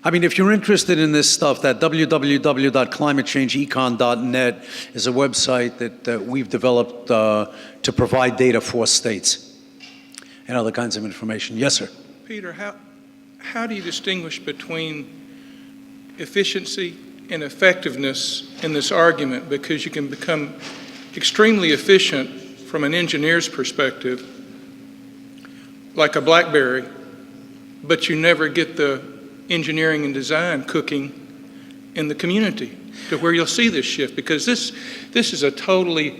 I mean, if you're interested in this stuff, that www.climatechangeecon.net is a website that we've developed to provide data for states and other kinds of information. Yes, sir. Peter, how do you distinguish between efficiency and effectiveness in this argument? Because you can become extremely efficient from an engineer's perspective, like a BlackBerry, but you never get the engineering and design cooking in the community to where you'll see this shift, because this is a totally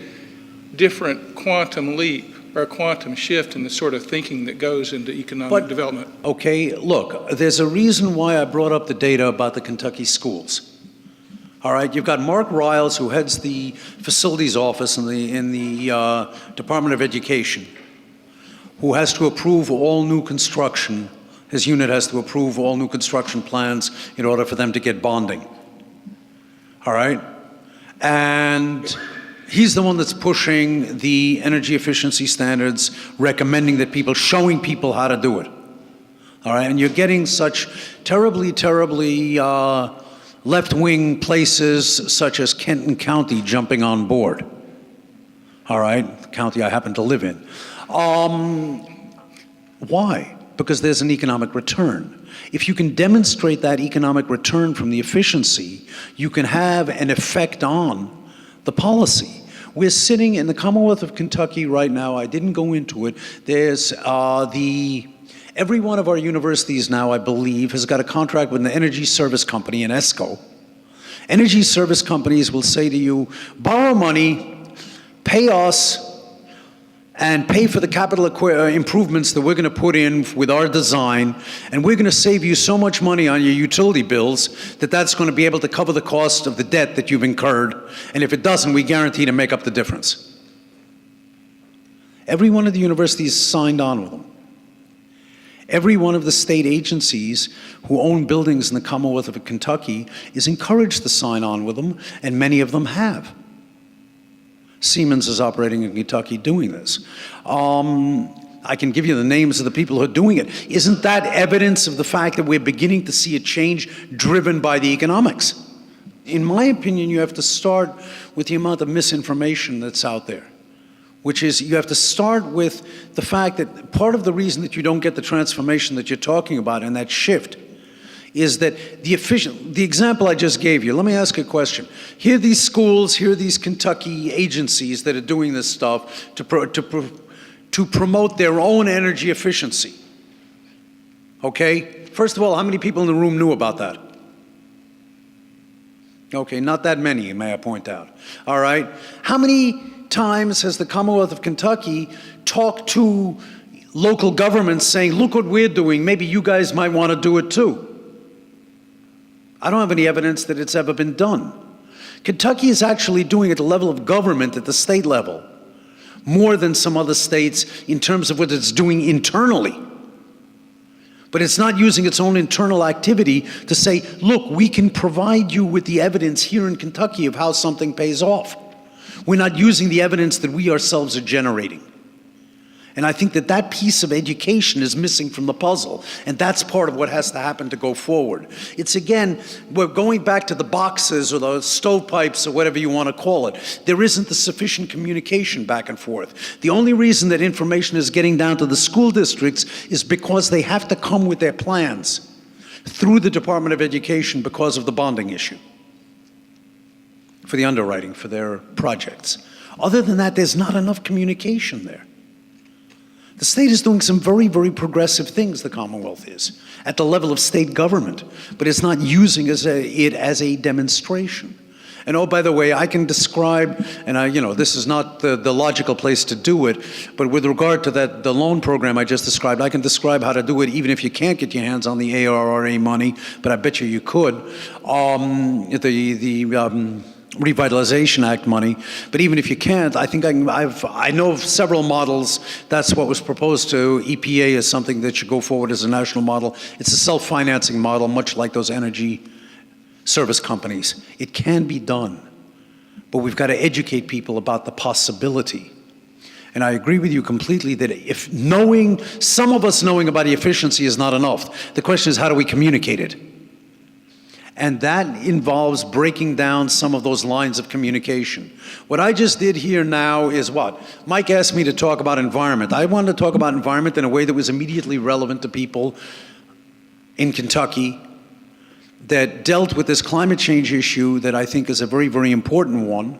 different quantum leap or a quantum shift in the sort of thinking that goes into economic development. Okay, look, there's a reason why I brought up the data about the Kentucky schools. All right, you've got Mark Riles, who heads the facilities office in the Department of Education, who has to approve all new construction. His unit has to approve all new construction plans in order for them to get bonding. All right? And he's the one that's pushing the energy efficiency standards, recommending that showing people how to do it. All right? And you're getting such terribly left-wing places such as Kenton County jumping on board. All right? The county I happen to live in. Why? Because there's an economic return. If you can demonstrate that economic return from the efficiency, you can have an effect on the policy. We're sitting in the Commonwealth of Kentucky right now. I didn't go into it. There's every one of our universities now, I believe, has got a contract with an energy service company, an ESCO. Energy service companies will say to you, borrow money, pay us, and pay for the capital improvements that we're going to put in with our design, and we're going to save you so much money on your utility bills that that's going to be able to cover the cost of the debt that you've incurred, and if it doesn't, we guarantee to make up the difference. Every one of the universities signed on with them. Every one of the state agencies who own buildings in the Commonwealth of Kentucky is encouraged to sign on with them, and many of them have. Siemens is operating in Kentucky doing this. I can give you the names of the people who are doing it. Isn't that evidence of the fact that we're beginning to see a change driven by the economics? In my opinion, you have to start with the amount of misinformation that's out there, which is you have to start with the fact that part of the reason that you don't get the transformation that you're talking about and that shift is that the example I just gave you. Let me ask a question. Here are these schools, here are these Kentucky agencies that are doing this stuff to promote their own energy efficiency. Okay? First of all, how many people in the room knew about that? Okay, not that many, may I point out. All right? How many times has the Commonwealth of Kentucky talked to local governments saying, look what we're doing, maybe you guys might want to do it too? I don't have any evidence that it's ever been done. Kentucky is actually doing at the level of government, at the state level, more than some other states in terms of what it's doing internally. But it's not using its own internal activity to say, look, we can provide you with the evidence here in Kentucky of how something pays off. We're not using the evidence that we ourselves are generating. And I think that that piece of education is missing from the puzzle, and that's part of what has to happen to go forward. It's again, we're going back to the boxes or the stovepipes or whatever you want to call it. There isn't the sufficient communication back and forth. The only reason that information is getting down to the school districts is because they have to come with their plans through the Department of Education because of the bonding issue for the underwriting for their projects. Other than that, there's not enough communication there. The state is doing some very, very progressive things, the Commonwealth is, at the level of state government, but it's not using it as a demonstration. And oh, by the way, I can describe, and this is not the logical place to do it, but with regard to the loan program I just described, I can describe how to do it even if you can't get your hands on the ARRA money, but I bet you could. Revitalization Act money, but even if you can't, I think I know of several models. That's what was proposed to EPA as something that should go forward as a national model. It's a self-financing model, much like those energy service companies. It can be done, but we've got to educate people about the possibility. And I agree with you completely that if some of us knowing about the efficiency is not enough, the question is how do we communicate it? And that involves breaking down some of those lines of communication. What I just did here now is what? Mike asked me to talk about environment. I wanted to talk about environment in a way that was immediately relevant to people in Kentucky, that dealt with this climate change issue that I think is a very, very important one.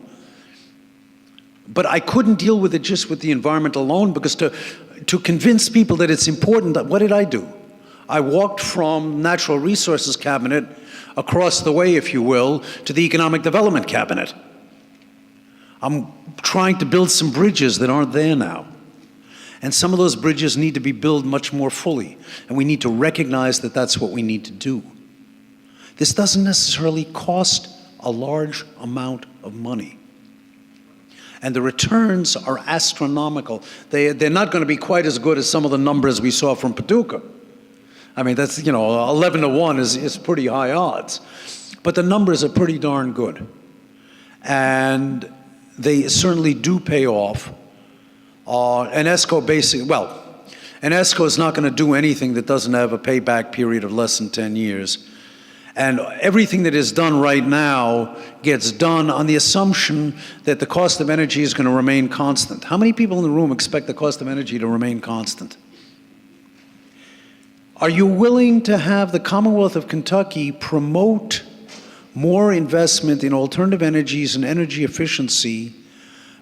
But I couldn't deal with it just with the environment alone, because to convince people that it's important, what did I do? I walked from Natural Resources Cabinet across the way, if you will, to the Economic Development Cabinet. I'm trying to build some bridges that aren't there now. And some of those bridges need to be built much more fully. And we need to recognize that that's what we need to do. This doesn't necessarily cost a large amount of money. And the returns are astronomical. They're not going to be quite as good as some of the numbers we saw from Paducah. I mean, that's, 11 to 1 is pretty high odds. But the numbers are pretty darn good. And they certainly do pay off. An ESCO is not going to do anything that doesn't have a payback period of less than 10 years. And everything that is done right now gets done on the assumption that the cost of energy is going to remain constant. How many people in the room expect the cost of energy to remain constant? Are you willing to have the Commonwealth of Kentucky promote more investment in alternative energies and energy efficiency,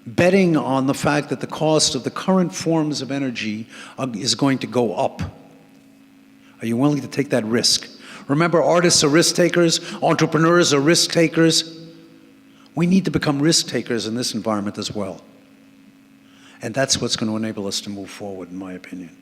betting on the fact that the cost of the current forms of energy is going to go up? Are you willing to take that risk? Remember, artists are risk takers, entrepreneurs are risk takers. We need to become risk takers in this environment as well. And that's what's going to enable us to move forward, in my opinion.